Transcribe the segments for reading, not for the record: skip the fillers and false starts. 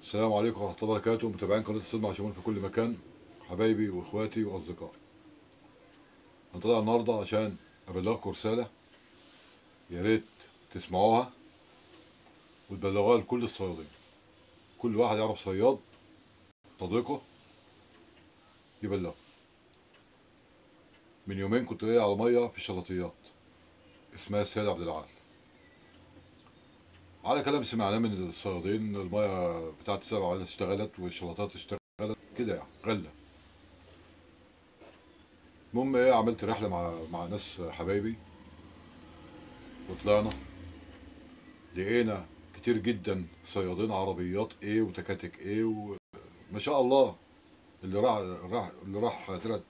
السلام عليكم ورحمة الله وبركاته، متابعين قناة الصيد مع شمال في كل مكان، حبايبي واخواتي واصدقائي. انا طالع النهارده عشان ابلغكم رسالة، يا ريت تسمعوها وتبلغوها لكل الصيادين. كل واحد يعرف صياد صديقه يبلغه. من يومين كنت جاي على مية في الشلطيات اسمها السيد عبد العال. على كلام سمعناه من الصيادين المية بتاعت السيد عبد العال اشتغلت والشلطات اشتغلت كده، يعني غلة. المهم ايه، عملت رحلة مع ناس حبايبي وطلعنا، لقينا كتير جدا صيادين عربيات ايه وتكاتك ايه ما شاء الله. اللي راح طلعت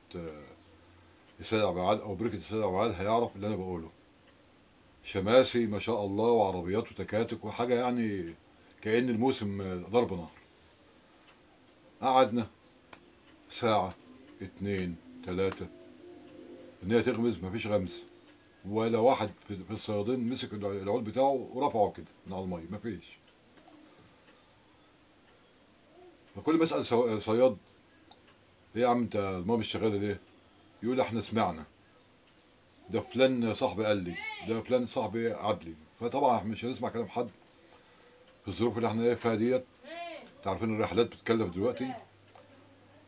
السيد عبد العال او بركه السيد عبد العال هيعرف اللي انا بقوله. شماسي ما شاء الله وعربيات وتكاتك وحاجه، يعني كأن الموسم ضرب نار. قعدنا ساعه اتنين تلاته، ان هي تغمز مفيش غمز، ولا واحد في الصيادين مسك العود بتاعه ورفعه كده من على الميه، مفيش. فكل ما اسال صياد: ايه يا عم انت الميه مش شغاله ليه؟ يقول احنا سمعنا، ده فلان صاحبي قال لي، ده فلان صاحبي عاد لي. فطبعا احنا مش هنسمع كلام حد في الظروف اللي احنا ايه فيها ديت. انت عارفين الرحلات بتتكلف دلوقتي،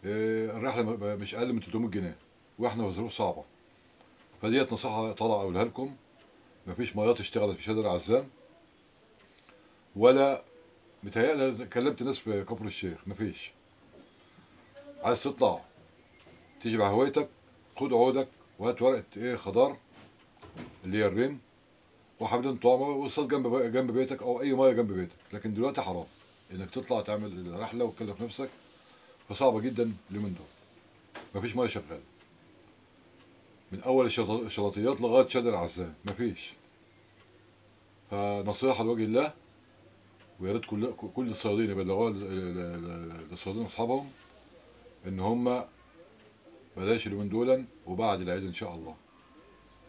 الرحله مش اقل من 300 جنيه، واحنا في ظروف صعبه. فديت نصيحه طالعه اقولها لكم: مفيش ميات اشتغلت في شادر عزام، ولا متهيألي كلمت ناس في كفر الشيخ، مفيش. عايز تطلع تيجي بهوايتك، خد عودك وهات ورقه ايه خضار اللي هي الرين وحبلين طعمه وصل جنب بيتك او اي ميه جنب بيتك. لكن دلوقتي حرام انك تطلع تعمل رحله وتكلف نفسك، فصعبه جدا اليومين دول. مفيش ميه شغاله من اول الشلاطيات لغايه شادر عزام، مفيش. فنصيحه لوجه الله، ويا ريت كل الصيادين يبلغوها للصيادين اصحابهم ان هم بلاش اليومين دول، وبعد العيد ان شاء الله.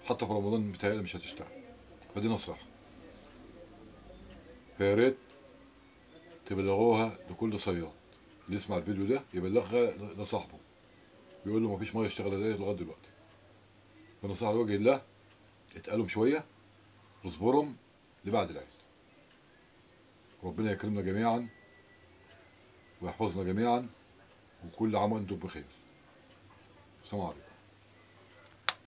حتى في رمضان متهيألي مش هتشتغل. فدي نصيحه، فيا ريت تبلغوها لكل صياد. اللي يسمع الفيديو ده يبلغها لصاحبه، يقول له مفيش ميه اشتغلت ايه لغايه دلوقتي. فنصيحه لوجه الله، اتقالهم شويه واصبرهم لبعد العيد. ربنا يكرمنا جميعا ويحفظنا جميعا، وكل عام وانتم بخير. السلام عليكم.